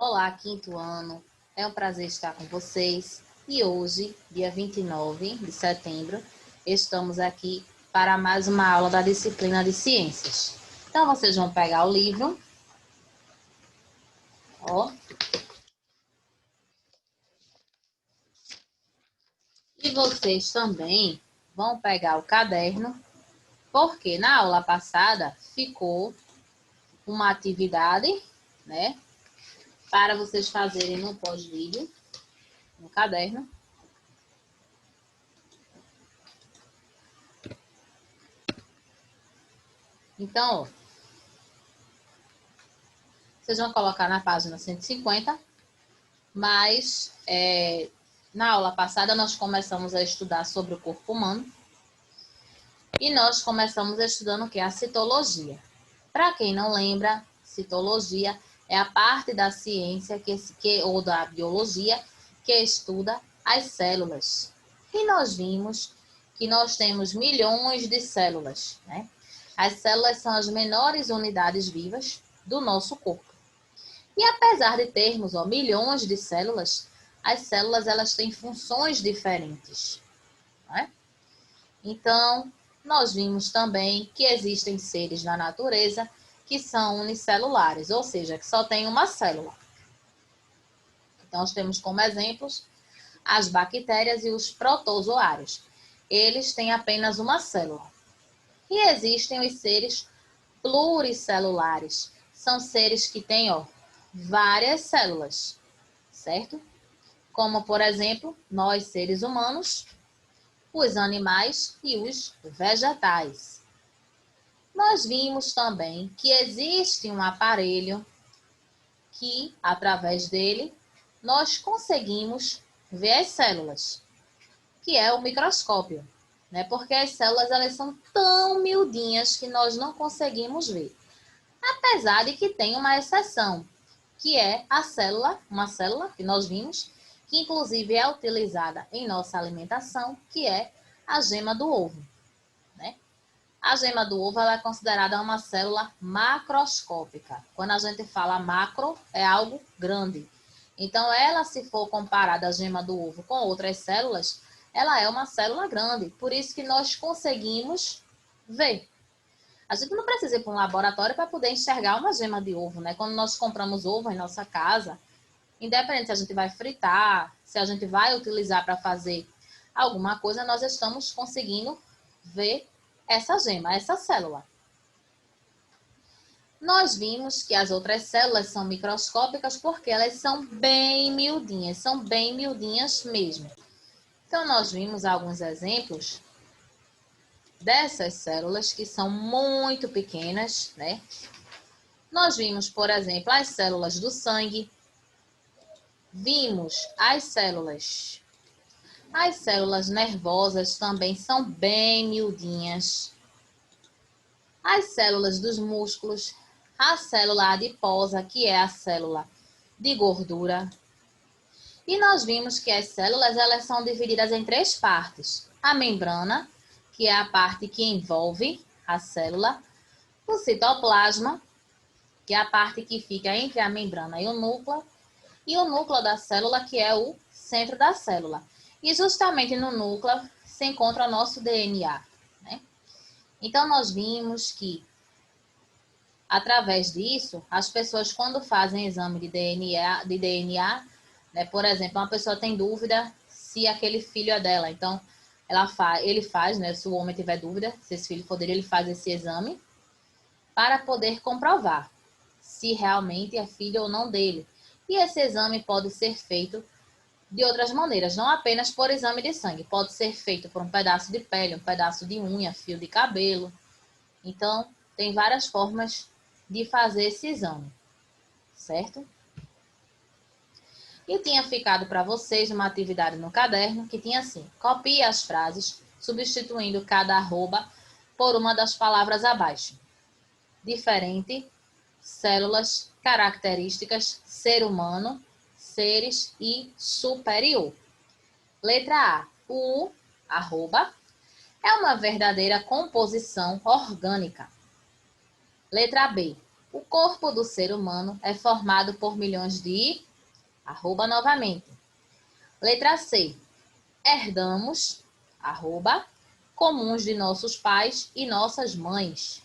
Olá, quinto ano. É um prazer estar com vocês. E hoje, dia 29 de setembro, estamos aqui para mais uma aula da disciplina de ciências. Então, vocês vão pegar o livro, ó, e vocês também vão pegar o caderno, porque na aula passada ficou uma atividade, né, para vocês fazerem no pós-vídeo, no caderno. Então, ó, vocês vão colocar na página 150, mas na aula passada nós começamos a estudar sobre o corpo humano e nós começamos estudando o que? A citologia. Para quem não lembra, citologia é a parte da ciência ou da biologia que estuda as células. E nós vimos que nós temos milhões de células, né? As células são as menores unidades vivas do nosso corpo. E apesar de termos milhões de células, as células elas têm funções diferentes, não é? Então, nós vimos também que existem seres na natureza que são unicelulares, ou seja, que só tem uma célula. Então, nós temos como exemplos as bactérias e os protozoários. Eles têm apenas uma célula. E existem os seres pluricelulares. São seres que têm, várias células, certo? Como, por exemplo, nós, seres humanos, os animais e os vegetais. Nós vimos também que existe um aparelho que, através dele, nós conseguimos ver as células, que é o microscópio, né? Porque as células elas são tão miudinhas que nós não conseguimos ver. Apesar de que tem uma exceção, que é a célula, uma célula que nós vimos, que inclusive é utilizada em nossa alimentação, que é a gema do ovo, né? A gema do ovo ela é considerada uma célula macroscópica. Quando a gente fala macro, é algo grande. Então, ela, se for comparada à gema do ovo com outras células, ela é uma célula grande. Por isso que nós conseguimos ver. A gente não precisa ir para um laboratório para poder enxergar uma gema de ovo, né? Quando nós compramos ovo em nossa casa, independente se a gente vai fritar, se a gente vai utilizar para fazer alguma coisa, nós estamos conseguindo ver essa gema, essa célula. Nós vimos que as outras células são microscópicas porque elas são bem miudinhas mesmo. Então, nós vimos alguns exemplos dessas células que são muito pequenas, né? Nós vimos, por exemplo, as células do sangue, vimos as células nervosas também são bem miudinhas. As células dos músculos, a célula adiposa, que é a célula de gordura. E nós vimos que as células elas são divididas em três partes. A membrana, que é a parte que envolve a célula. O citoplasma, que é a parte que fica entre a membrana e o núcleo. E o núcleo da célula, que é o centro da célula. E justamente no núcleo se encontra o nosso DNA, né? Então, nós vimos que, através disso, as pessoas, quando fazem exame de DNA, né, por exemplo, uma pessoa tem dúvida se aquele filho é dela. Então, ele faz, né, se o homem tiver dúvida se esse filho for dele, ele faz esse exame para poder comprovar se realmente é filho ou não dele. E esse exame pode ser feito de outras maneiras, não apenas por exame de sangue. Pode ser feito por um pedaço de pele, um pedaço de unha, fio de cabelo. Então, tem várias formas de fazer esse exame, certo? E tinha ficado para vocês uma atividade no caderno que tinha assim: copie as frases, substituindo cada arroba por uma das palavras abaixo. Diferente, células, características, ser humano, seres e superior. Letra A. O arroba é uma verdadeira composição orgânica. Letra B. O corpo do ser humano é formado por milhões de... Arroba novamente. Letra C. Herdamos, arroba, comuns de nossos pais e nossas mães.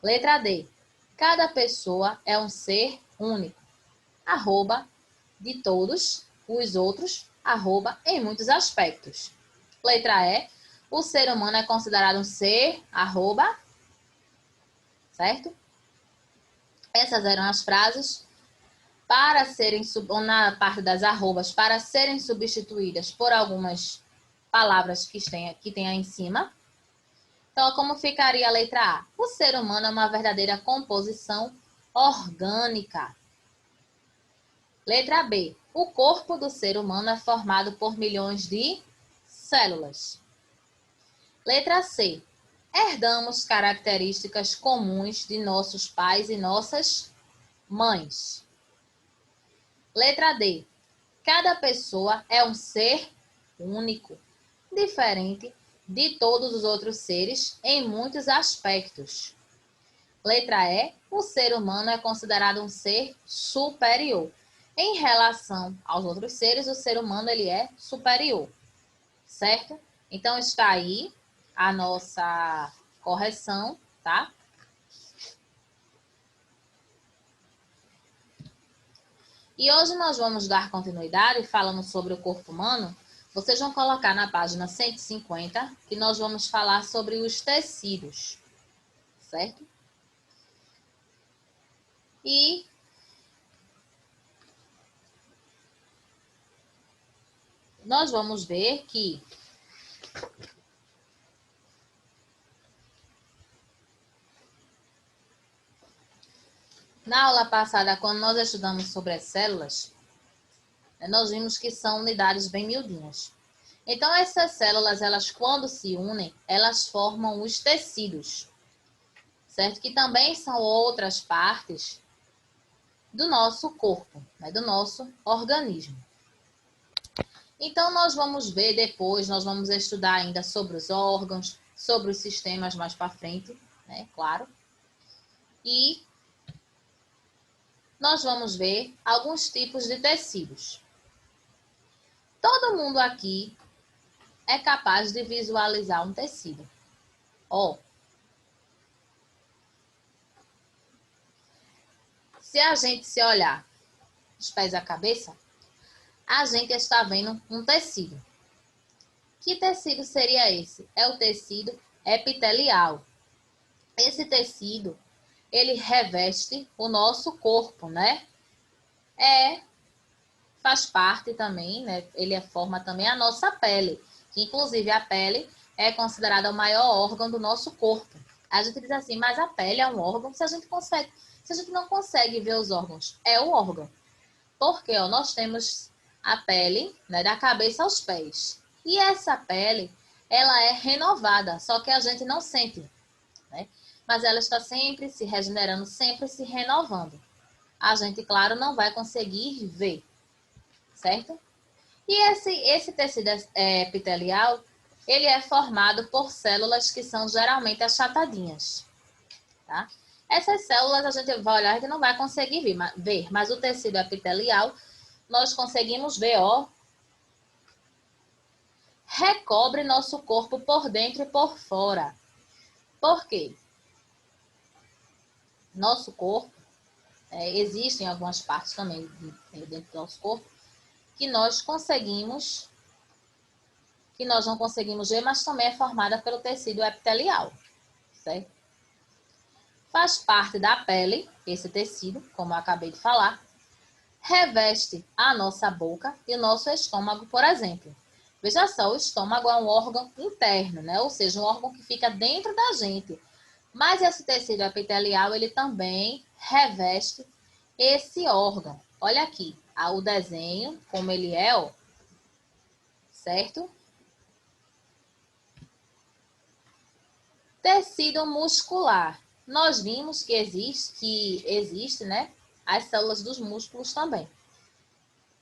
Letra D. Cada pessoa é um ser único. Arroba, de todos os outros, arroba, em muitos aspectos. Letra E. O ser humano é considerado um ser, arroba, certo? Essas eram as frases para serem, na parte das arrobas, para serem substituídas por algumas palavras que tem aí em cima. Então, como ficaria a letra A? O ser humano é uma verdadeira composição orgânica. Letra B. O corpo do ser humano é formado por milhões de células. Letra C. Herdamos características comuns de nossos pais e nossas mães. Letra D. Cada pessoa é um ser único, diferente de todos os outros seres em muitos aspectos. Letra E. O ser humano é considerado um ser superior. Em relação aos outros seres, o ser humano ele é superior, certo? Então está aí a nossa correção, tá? E hoje nós vamos dar continuidade falando sobre o corpo humano. Vocês vão colocar na página 150 que nós vamos falar sobre os tecidos, certo? E nós vamos ver que na aula passada, quando nós estudamos sobre as células, nós vimos que são unidades bem miudinhas. Então, essas células, elas quando se unem, elas formam os tecidos, certo? Que também são outras partes do nosso corpo, né? Do nosso organismo. Então, nós vamos ver depois, nós vamos estudar ainda sobre os órgãos, sobre os sistemas mais para frente, né? Claro. E nós vamos ver alguns tipos de tecidos. Todo mundo aqui é capaz de visualizar um tecido. Ó, se a gente se olhar os pés à cabeça, a gente está vendo um tecido. Que tecido seria esse? É o tecido epitelial. Esse tecido, ele reveste o nosso corpo, né? Faz parte também, né? Ele forma também a nossa pele, que inclusive a pele é considerada o maior órgão do nosso corpo. A gente diz assim, mas a pele é um órgão, se a gente não consegue ver os órgãos, é um órgão. Porque ó, nós temos a pele, né, da cabeça aos pés. E essa pele, ela é renovada, só que a gente não sente, né? Mas ela está sempre se regenerando, sempre se renovando. A gente, claro, não vai conseguir ver, certo? E esse tecido epitelial, ele é formado por células que são geralmente achatadinhas, tá? Essas células a gente vai olhar e não vai conseguir ver, mas o tecido epitelial nós conseguimos ver, ó, recobre nosso corpo por dentro e por fora. Por quê? Nosso corpo, existem algumas partes também dentro do nosso corpo que nós não conseguimos ver, mas também é formada pelo tecido epitelial, certo? Faz parte da pele, esse tecido, como eu acabei de falar, reveste a nossa boca e o nosso estômago, por exemplo. Veja só, o estômago é um órgão interno, né? Ou seja, um órgão que fica dentro da gente. Mas esse tecido epitelial, ele também reveste esse órgão. Olha aqui, o desenho, como ele é, ó, certo? Tecido muscular. Nós vimos que existe, né, as células dos músculos também.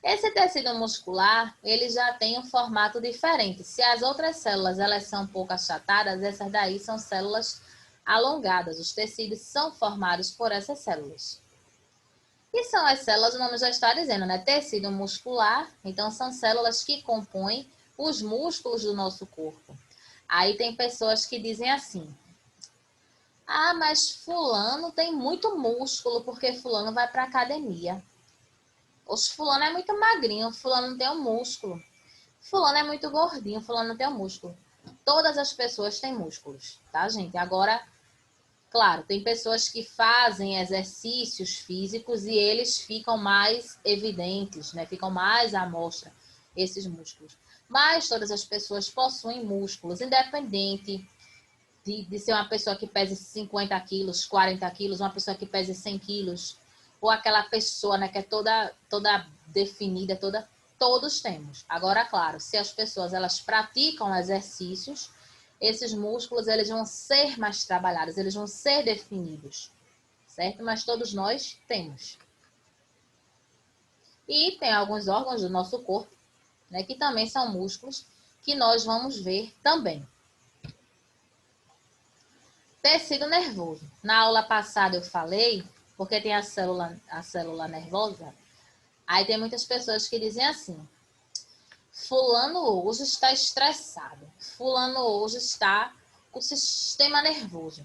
Esse tecido muscular, ele já tem um formato diferente. Se as outras células, elas são um pouco achatadas, essas daí são células alongadas. Os tecidos são formados por essas células. E são as células, o nome já está dizendo, né? Tecido muscular, então são células que compõem os músculos do nosso corpo. Aí tem pessoas que dizem assim: ah, mas fulano tem muito músculo porque fulano vai para academia. Os fulano é muito magrinho, fulano não tem um músculo. Fulano é muito gordinho, fulano não tem um músculo. Todas as pessoas têm músculos, tá, gente? Agora, claro, tem pessoas que fazem exercícios físicos e eles ficam mais evidentes, né? Ficam mais à mostra, esses músculos. Mas todas as pessoas possuem músculos, independente de ser uma pessoa que pese 50 quilos, 40 quilos, uma pessoa que pese 100 quilos, ou aquela pessoa, né, que é toda definida, todos temos. Agora, claro, se as pessoas elas praticam exercícios, esses músculos eles vão ser mais trabalhados, eles vão ser definidos, certo? Mas todos nós temos. E tem alguns órgãos do nosso corpo, né, que também são músculos, que nós vamos ver também. Tecido nervoso. Na aula passada eu falei, porque tem a célula nervosa, aí tem muitas pessoas que dizem assim: fulano hoje está estressado, fulano hoje está com o sistema nervoso.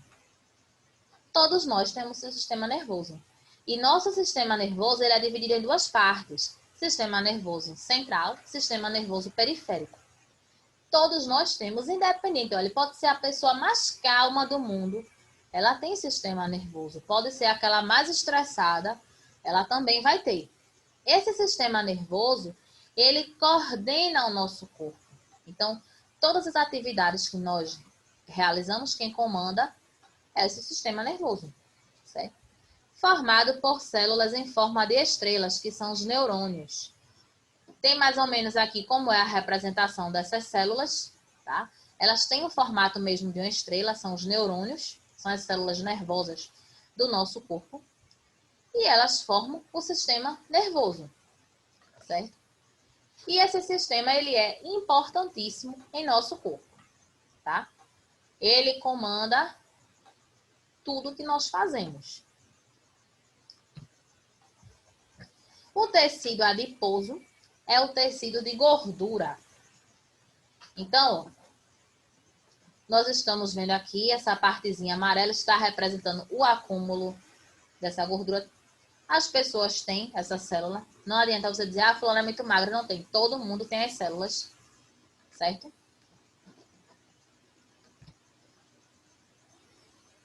Todos nós temos um sistema nervoso. E nosso sistema nervoso ele é dividido em duas partes: sistema nervoso central, sistema nervoso periférico. Todos nós temos, independente, olha, pode ser a pessoa mais calma do mundo, ela tem sistema nervoso. Pode ser aquela mais estressada, ela também vai ter. Esse sistema nervoso, ele coordena o nosso corpo. Então, todas as atividades que nós realizamos, quem comanda é esse sistema nervoso, certo? Formado por células em forma de estrelas, que são os neurônios. Tem mais ou menos aqui como é a representação dessas células, tá? Elas têm o formato mesmo de uma estrela, são os neurônios, são as células nervosas do nosso corpo. E elas formam o sistema nervoso, certo? E esse sistema, ele é importantíssimo em nosso corpo, tá? Ele comanda tudo que nós fazemos. O tecido adiposo é o tecido de gordura. Então, nós estamos vendo aqui, essa partezinha amarela está representando o acúmulo dessa gordura. As pessoas têm essa célula. Não adianta você dizer, ah, fulano é muito magro. Não tem. Todo mundo tem as células, certo?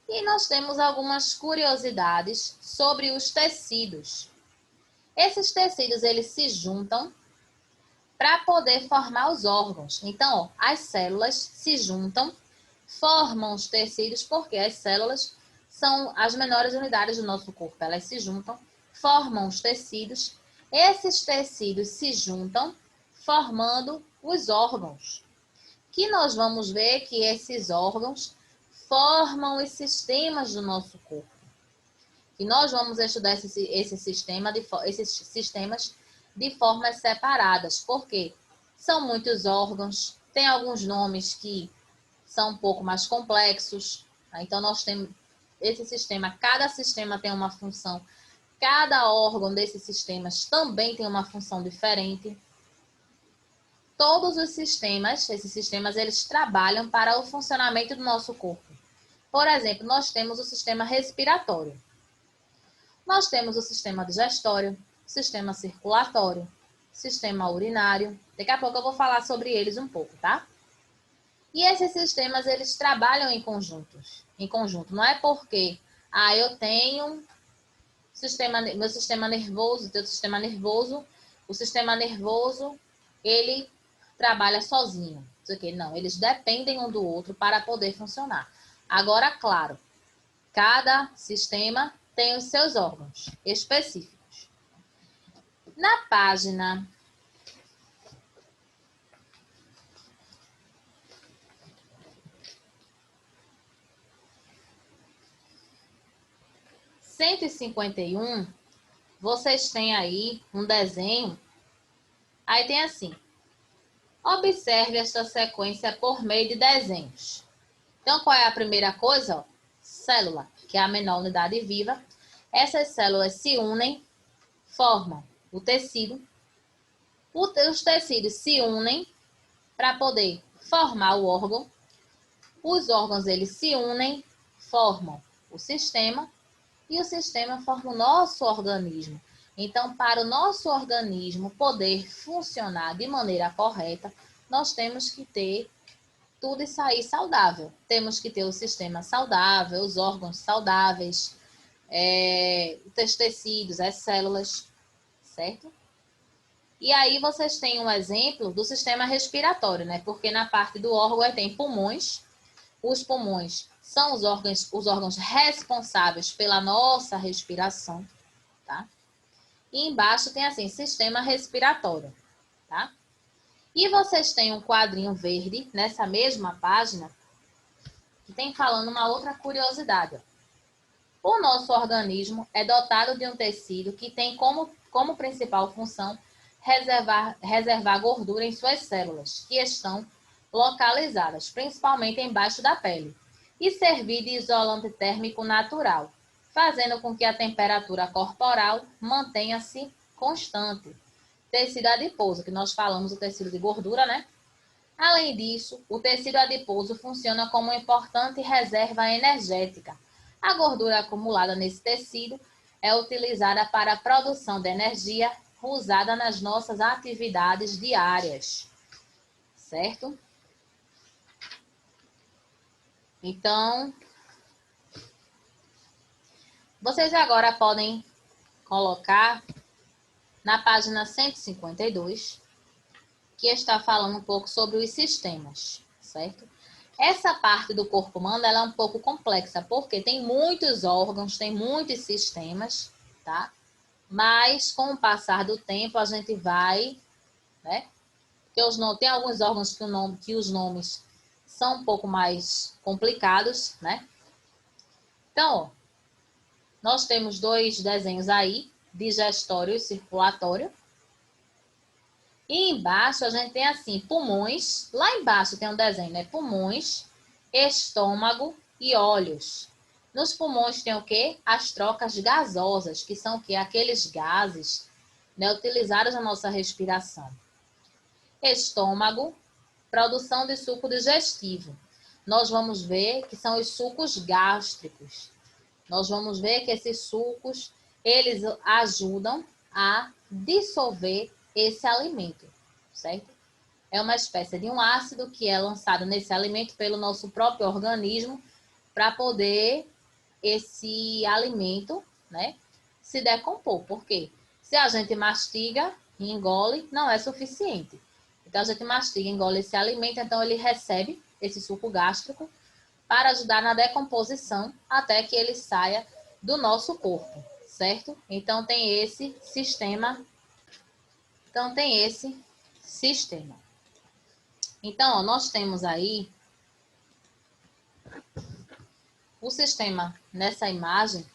E nós temos algumas curiosidades sobre os tecidos. Esses tecidos, eles se juntam para poder formar os órgãos. Então, ó, as células se juntam, formam os tecidos, porque as células são as menores unidades do nosso corpo. Elas se juntam, formam os tecidos. Esses tecidos se juntam, formando os órgãos. Que nós vamos ver que esses órgãos formam os sistemas do nosso corpo. E nós vamos estudar esses sistemas de formas separadas, porque são muitos órgãos, tem alguns nomes que são um pouco mais complexos. Tá? Então, nós temos esse sistema, cada sistema tem uma função, cada órgão desses sistemas também tem uma função diferente. Todos os sistemas, esses sistemas, eles trabalham para o funcionamento do nosso corpo. Por exemplo, nós temos o sistema respiratório. Nós temos o sistema digestório, sistema circulatório, sistema urinário. Daqui a pouco eu vou falar sobre eles um pouco, tá? E esses sistemas, eles trabalham em conjunto. Não é porque, eu tenho meu sistema nervoso, teu sistema nervoso, o sistema nervoso, ele trabalha sozinho. Não, eles dependem um do outro para poder funcionar. Agora, claro, cada sistema tem os seus órgãos específicos. Na página 151, vocês têm aí um desenho. Aí tem assim: observe esta sequência por meio de desenhos. Então, qual é a primeira coisa? Ó, célula, que é a menor unidade viva. Essas células se unem, formam o tecido. Os tecidos se unem para poder formar o órgão. Os órgãos eles se unem, formam o sistema e o sistema forma o nosso organismo. Então, para o nosso organismo poder funcionar de maneira correta, nós temos que ter tudo isso aí saudável. Temos que ter o sistema saudável, os órgãos saudáveis, os tecidos, as células, certo? E aí vocês têm um exemplo do sistema respiratório, né? Porque na parte do órgão tem pulmões. Os pulmões são os órgãos responsáveis pela nossa respiração, tá? E embaixo tem assim, sistema respiratório, tá? E vocês têm um quadrinho verde nessa mesma página que tem falando uma outra curiosidade. O nosso organismo é dotado de um tecido que tem como principal função reservar gordura em suas células, que estão localizadas principalmente embaixo da pele, e servir de isolante térmico natural, fazendo com que a temperatura corporal mantenha-se constante. Tecido adiposo, que nós falamos, o tecido de gordura, né? Além disso, o tecido adiposo funciona como uma importante reserva energética. A gordura acumulada nesse tecido é utilizada para a produção de energia usada nas nossas atividades diárias, certo? Então, vocês agora podem colocar na página 152, que está falando um pouco sobre os sistemas, certo? Essa parte do corpo humano ela é um pouco complexa, porque tem muitos órgãos, tem muitos sistemas, tá? Mas, com o passar do tempo, a gente vai, né? Porque tem alguns órgãos que os nomes são um pouco mais complicados, né? Então, ó, nós temos dois desenhos aí, digestório e circulatório. E embaixo a gente tem assim, pulmões. Lá embaixo tem um desenho, né? Pulmões, estômago e olhos. Nos pulmões tem o quê? As trocas gasosas, que são o quê? Aqueles gases, né, utilizados na nossa respiração. Estômago, produção de suco digestivo. Nós vamos ver que são os sucos gástricos. Nós vamos ver que esses sucos, eles ajudam a dissolver esse alimento, certo? É uma espécie de um ácido que é lançado nesse alimento pelo nosso próprio organismo para poder esse alimento, né, se decompor. Por quê? Se a gente mastiga e engole, não é suficiente. Então, a gente mastiga e engole esse alimento, então ele recebe esse suco gástrico para ajudar na decomposição até que ele saia do nosso corpo, certo? Então, tem esse sistema. Então, ó, nós temos aí o sistema nessa imagem.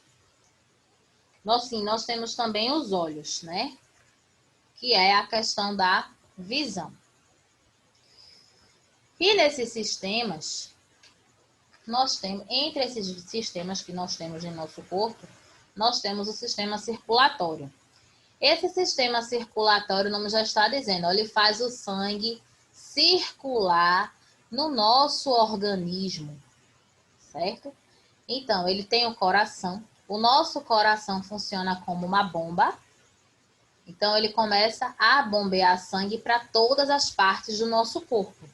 Nós temos também os olhos, né? Que é a questão da visão. E nesses sistemas, nós temos, entre esses sistemas que nós temos em nosso corpo, nós temos o sistema circulatório. Esse sistema circulatório, o nome já está dizendo, ele faz o sangue circular no nosso organismo, certo? Então, ele tem o coração. O nosso coração funciona como uma bomba. Então, ele começa a bombear sangue para todas as partes do nosso corpo.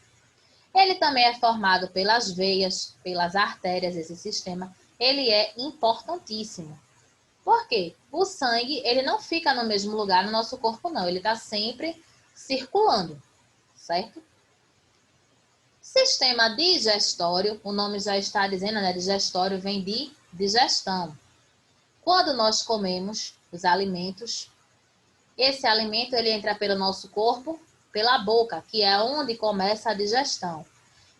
Ele também é formado pelas veias, pelas artérias, esse sistema. Ele é importantíssimo. Por quê? O sangue, ele não fica no mesmo lugar no nosso corpo, não. Ele está sempre circulando, certo? Sistema digestório, o nome já está dizendo, né? Digestório vem de digestão. Quando nós comemos os alimentos, esse alimento ele entra pelo nosso corpo, pela boca, que é onde começa a digestão.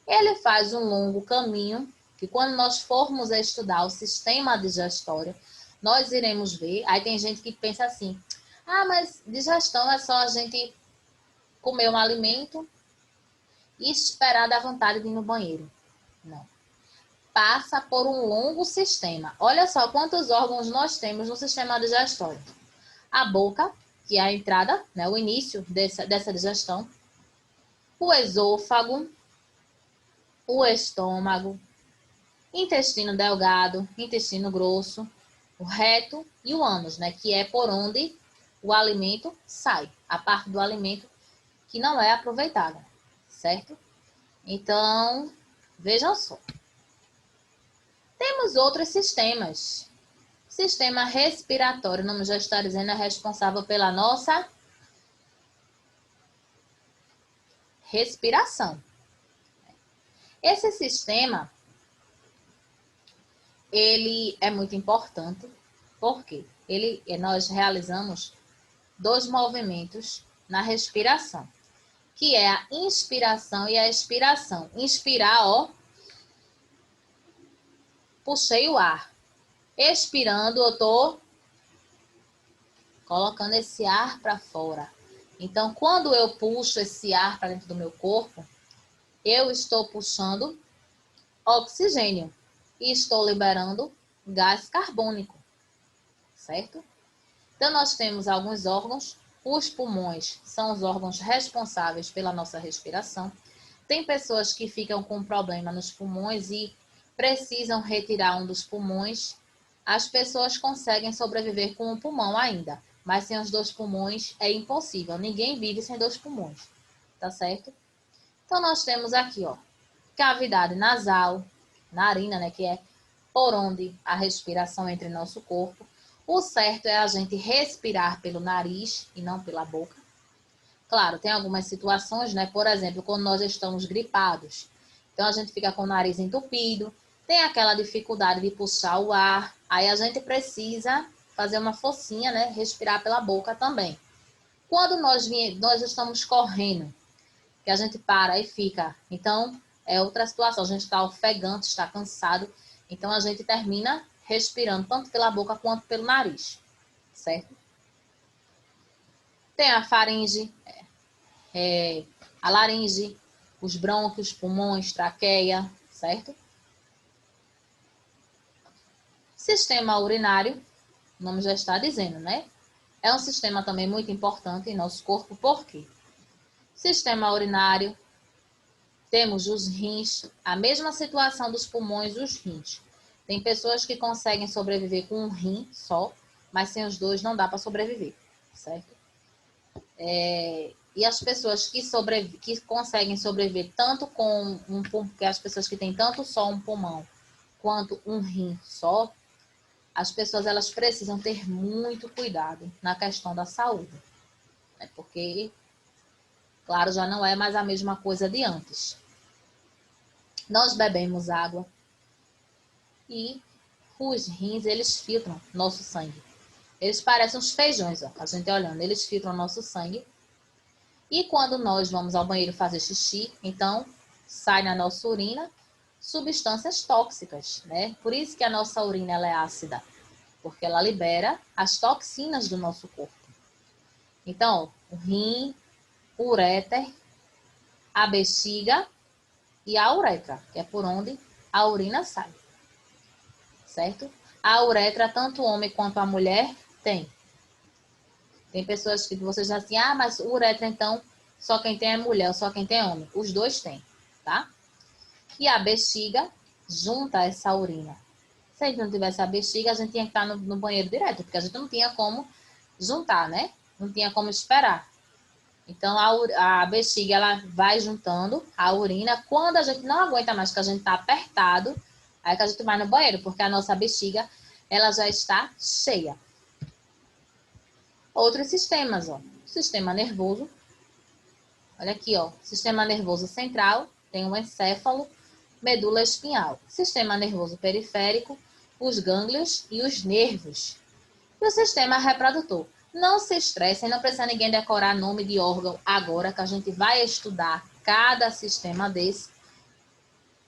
Ele faz um longo caminho, que quando nós formos estudar o sistema digestório, nós iremos ver. Aí tem gente que pensa assim, mas digestão é só a gente comer um alimento e esperar da vontade de ir no banheiro. Não. passa por um longo sistema. Olha só quantos órgãos nós temos no sistema digestório. A boca, que é a entrada, né, o início dessa digestão. O esôfago, o estômago, intestino delgado, intestino grosso, o reto e o ânus, né, que é por onde o alimento sai, a parte do alimento que não é aproveitada, certo? Então, vejam só. Temos outros sistemas. O sistema respiratório, não já está dizendo, é responsável pela nossa respiração. Esse sistema, ele é muito importante, porque nós realizamos 2 movimentos na respiração, que é a inspiração e a expiração. Inspirar, ó, puxei o ar. Expirando, eu tô colocando esse ar para fora. Então, quando eu puxo esse ar para dentro do meu corpo, eu estou puxando oxigênio e estou liberando gás carbônico, certo? Então, nós temos alguns órgãos. Os pulmões são os órgãos responsáveis pela nossa respiração. Tem pessoas que ficam com problema nos pulmões e precisam retirar um dos pulmões. As pessoas conseguem sobreviver com um pulmão ainda, mas sem os 2 pulmões é impossível. Ninguém vive sem 2 pulmões, tá certo? Então, nós temos aqui, ó, cavidade nasal, narina, né, que é por onde a respiração entra em nosso corpo. O certo é a gente respirar pelo nariz e não pela boca. Claro, tem algumas situações, né? Por exemplo, quando nós estamos gripados. Então, a gente fica com o nariz entupido, tem aquela dificuldade de puxar o ar. Aí, a gente precisa fazer uma forcinha, né? Respirar pela boca também. Quando nós estamos correndo, que a gente para e fica. Então, é outra situação. A gente está ofegante, está cansado. Então, a gente termina respirando tanto pela boca quanto pelo nariz, certo? Tem a faringe, a laringe, os brônquios, pulmões, traqueia, certo? Sistema urinário, o nome já está dizendo, né? É um sistema também muito importante em nosso corpo, por quê? Sistema urinário, temos os rins, a mesma situação dos pulmões e os rins. Tem pessoas que conseguem sobreviver com um rim só, mas sem os 2 não dá para sobreviver, certo? E as pessoas que conseguem sobreviver tanto com um pulmão, que as pessoas que têm tanto só um pulmão quanto um rim só, as pessoas elas precisam ter muito cuidado na questão da saúde, né? Porque, claro, já não é mais a mesma coisa de antes. Nós bebemos água e os rins, eles filtram nosso sangue. Eles parecem uns feijões, ó, a gente olhando, eles filtram nosso sangue. E quando nós vamos ao banheiro fazer xixi, então sai na nossa urina substâncias tóxicas, né? Por isso que a nossa urina ela é ácida, porque ela libera as toxinas do nosso corpo. Então, o rim, o uréter, a bexiga e a uretra, que é por onde a urina sai, certo? A uretra, tanto o homem quanto a mulher tem. Tem pessoas que você já assim, mas uretra então só quem tem é mulher, só quem tem é homem. Os 2 têm, tá? E a bexiga junta essa urina. Se a gente não tivesse a bexiga, a gente tinha que estar no banheiro direto, porque a gente não tinha como juntar, né? Não tinha como esperar. Então, a bexiga, ela vai juntando a urina. Quando a gente não aguenta mais, que a gente está apertado, aí que a gente vai no banheiro, porque a nossa bexiga, ela já está cheia. Outros sistemas, ó. Sistema nervoso. Olha aqui, ó. Sistema nervoso central, tem o encéfalo, medula espinhal. Sistema nervoso periférico, os gânglios e os nervos. E o sistema reprodutor. Não se estressem, não precisa ninguém decorar nome de órgão agora, que a gente vai estudar cada sistema desse.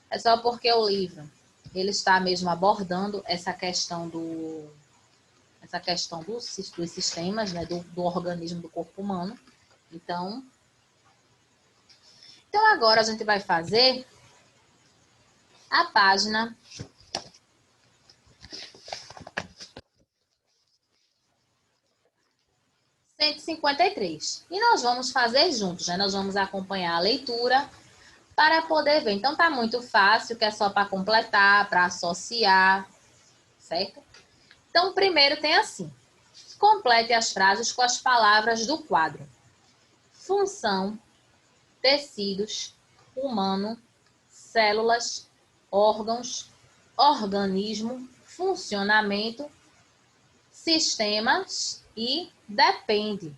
É só porque o livro, ele está mesmo abordando essa questão dos sistemas, né, do organismo do corpo humano. Então agora a gente vai fazer a página 153. E nós vamos fazer juntos, né? Nós vamos acompanhar a leitura para poder ver. Então, tá muito fácil, que é só para completar, para associar, certo? Então, primeiro tem assim. Complete as frases com as palavras do quadro. Função, tecidos, humano, células, órgãos, organismo, funcionamento, sistemas e depende.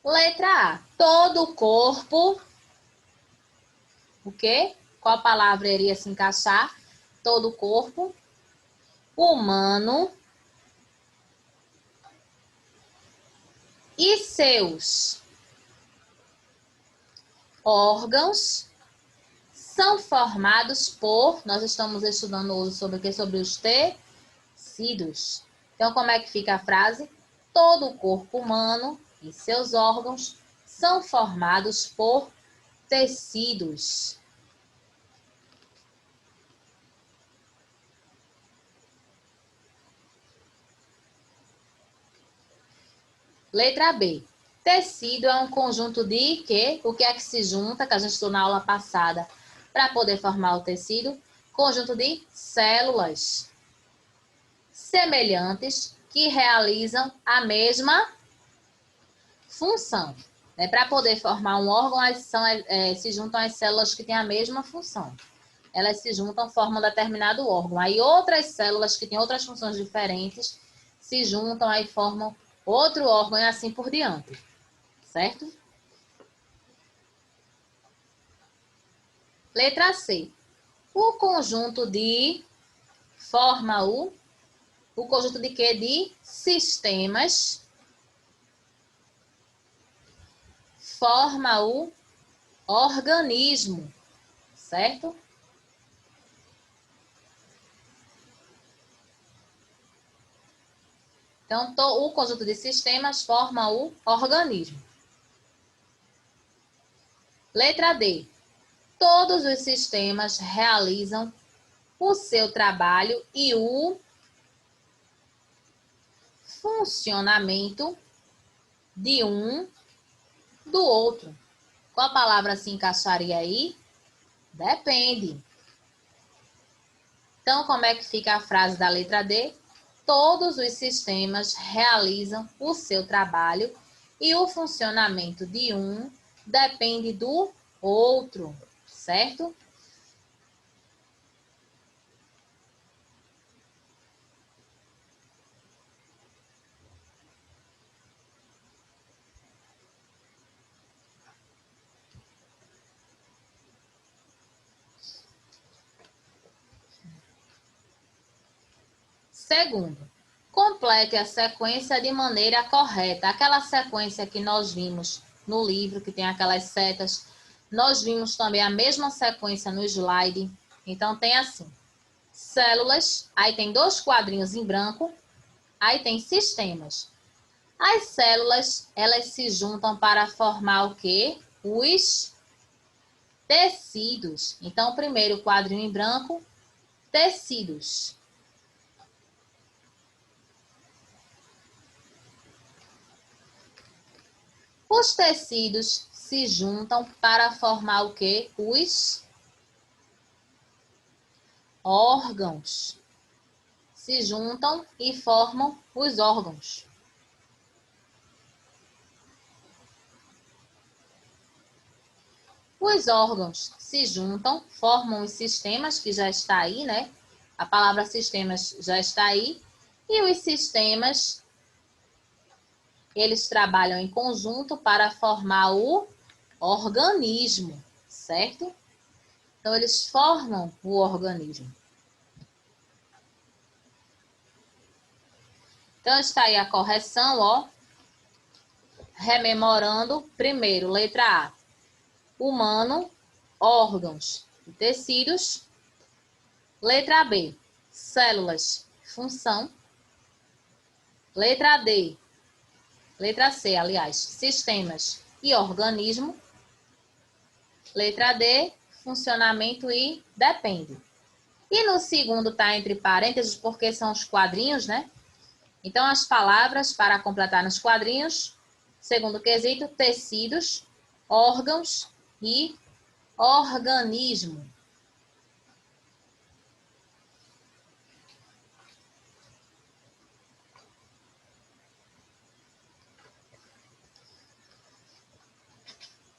Letra A. Todo o corpo. O quê? Qual palavra iria se encaixar? Todo o corpo. Humano. E seus órgãos são formados por... Nós estamos estudando hoje sobre o quê? Sobre os tecidos. Então, como é que fica a frase? Todo o corpo humano e seus órgãos são formados por tecidos. Letra B. Tecido é um conjunto de quê? O que é que se junta, que a gente estudou na aula passada, para poder formar o tecido? Conjunto de células semelhantes que realizam a mesma função. Né? Para poder formar um órgão, se juntam as células que têm a mesma função. Elas se juntam, formam determinado órgão. Aí outras células que têm outras funções diferentes se juntam, aí formam outro órgão e assim por diante. Certo? Letra C. O conjunto de... Forma o conjunto de quê? De sistemas. Forma o organismo. Certo? Então, o conjunto de sistemas forma o organismo. Letra D. Todos os sistemas realizam o seu trabalho e o funcionamento de um do outro. Qual palavra se encaixaria aí? Depende. Então, como é que fica a frase da letra D? Todos os sistemas realizam o seu trabalho e o funcionamento de um depende do outro, certo? Segundo, complete a sequência de maneira correta. Aquela sequência que nós vimos no livro, que tem aquelas setas, nós vimos também a mesma sequência no slide. Então, tem assim, células, aí tem 2 quadrinhos em branco, aí tem sistemas. As células, elas se juntam para formar o quê? Os tecidos. Então, primeiro quadrinho em branco, tecidos. Os tecidos se juntam para formar o quê? Os órgãos. Se juntam e formam os órgãos. Os órgãos se juntam, formam os sistemas, que já está aí, né? A palavra sistemas já está aí. E os sistemas, eles trabalham em conjunto para formar o organismo, certo? Então, eles formam o organismo. Então, está aí a correção, ó. Rememorando, primeiro, letra A. Humano, órgãos e tecidos. Letra B. Células, função. Letra D. Letra C, aliás, sistemas e organismo. Letra D. funcionamento e depende. E no segundo está entre parênteses, porque são os quadrinhos, né? Então, as palavras para completar nos quadrinhos, segundo quesito, tecidos, órgãos e organismo.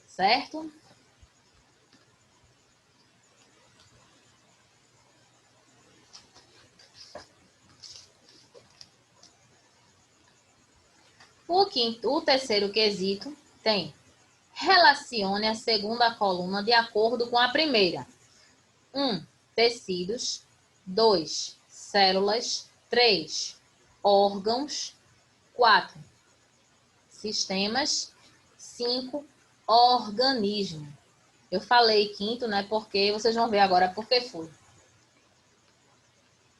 Certo? O terceiro quesito tem: relacione a segunda coluna de acordo com a primeira. 1. Tecidos. 2. Células. 3. Órgãos. 4. Sistemas. 5. Organismo. Eu falei quinto, né? Porque vocês vão ver agora por que foi.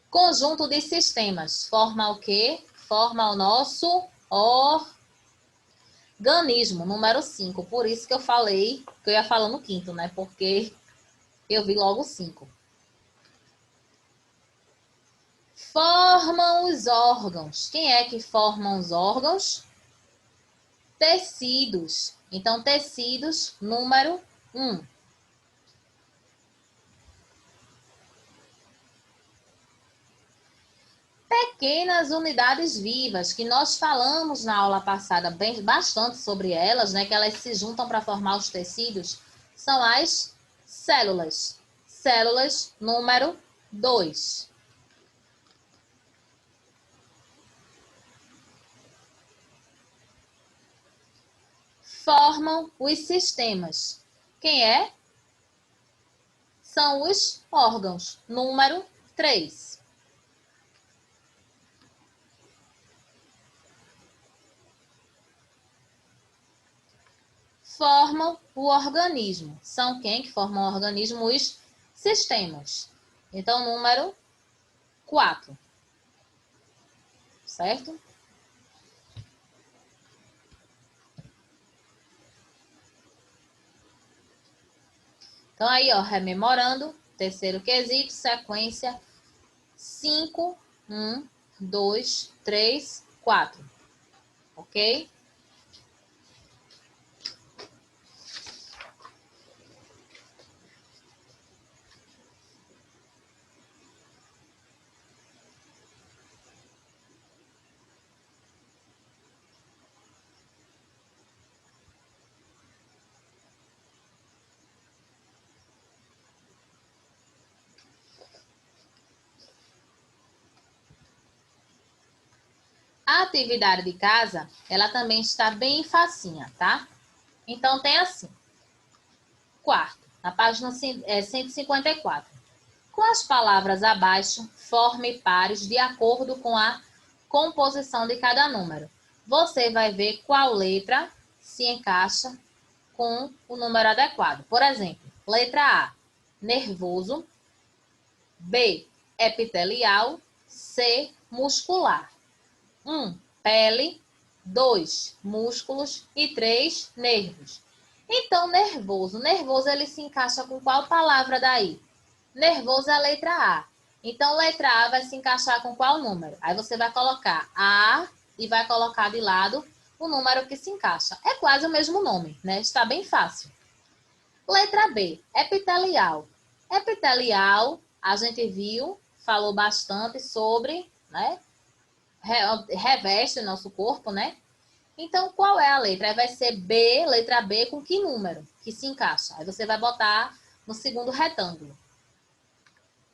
Conjunto de sistemas. Forma o quê? Forma o nosso organismo, número 5. Por isso que eu falei que eu ia falando quinto, né? Porque eu vi logo 5. Formam os órgãos. Quem é que formam os órgãos? Tecidos. Então, tecidos, número 1. Pequenas unidades vivas, que nós falamos na aula passada bastante sobre elas, né? Que elas se juntam para formar os tecidos, são as células. Células, número 2. Formam os sistemas. Quem é? São os órgãos. Número 3. Formam o organismo. São quem que formam o organismo? Os sistemas. Então, número 4. Certo? Então, aí, ó, rememorando, terceiro quesito, sequência 5, 1, 2, 3, 4. Ok? A atividade de casa, ela também está bem facinha, tá? Então, tem assim. Quarto, na página 154. Com as palavras abaixo, forme pares de acordo com a composição de cada número. Você vai ver qual letra se encaixa com o número adequado. Por exemplo, letra A, nervoso. B, epitelial. C, muscular. 1, pele. 2, músculos. E 3, nervos. Então, nervoso. Nervoso, ele se encaixa com qual palavra daí? Nervoso é a letra A. Então, letra A vai se encaixar com qual número? Aí você vai colocar A e vai colocar de lado o número que se encaixa. É quase o mesmo nome, né? Está bem fácil. Letra B, epitelial. Epitelial, a gente viu, falou bastante sobre, né? Reveste o nosso corpo, né? Então, qual é a letra? Aí vai ser B, letra B, com que número que se encaixa? Aí você vai botar no segundo retângulo.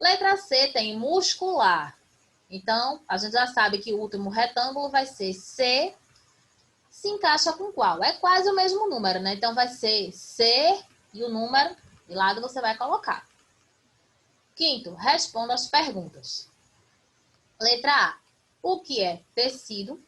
Letra C tem muscular. Então, a gente já sabe que o último retângulo vai ser C. Se encaixa com qual? É quase o mesmo número, né? Então, vai ser C e o número de lado você vai colocar. Quinto, responda as perguntas. Letra A. O que é tecido?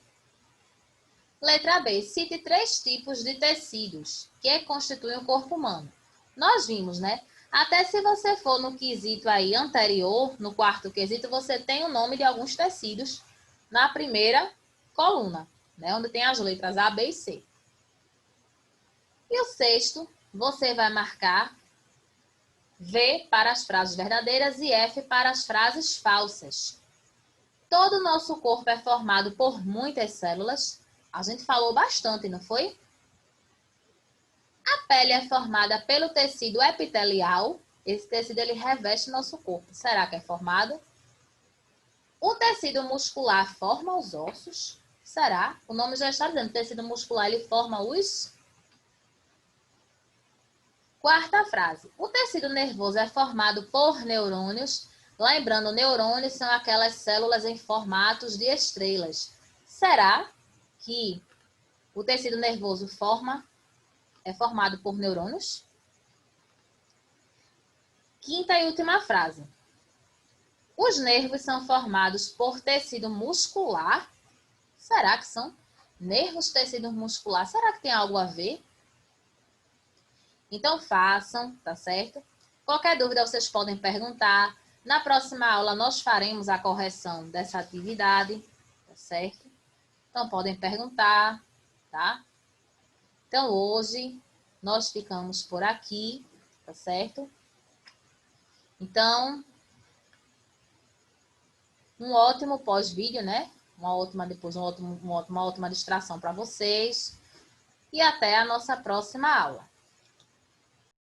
Letra B. Cite 3 tipos de tecidos que constituem o corpo humano. Nós vimos, né? Até se você for no quesito aí anterior, no quarto quesito, você tem o nome de alguns tecidos na primeira coluna, né? Onde tem as letras A, B e C. E o sexto, você vai marcar V para as frases verdadeiras e F para as frases falsas. Todo o nosso corpo é formado por muitas células. A gente falou bastante, não foi? A pele é formada pelo tecido epitelial. Esse tecido ele reveste nosso corpo. Será que é formado? O tecido muscular forma os ossos? Será? O nome já está dizendo, o tecido muscular ele forma os... Quarta frase. O tecido nervoso é formado por neurônios. Lembrando, neurônios são aquelas células em formatos de estrelas. Será que o tecido nervoso é formado por neurônios? Quinta e última frase. Os nervos são formados por tecido muscular. Será que são nervos, tecido muscular? Será que tem algo a ver? Então façam, tá certo? Qualquer dúvida vocês podem perguntar. Na próxima aula nós faremos a correção dessa atividade, tá certo? Então podem perguntar, tá? Então hoje nós ficamos por aqui, tá certo? Então, um ótimo pós-vídeo, né? Uma ótima distração para vocês. E até a nossa próxima aula.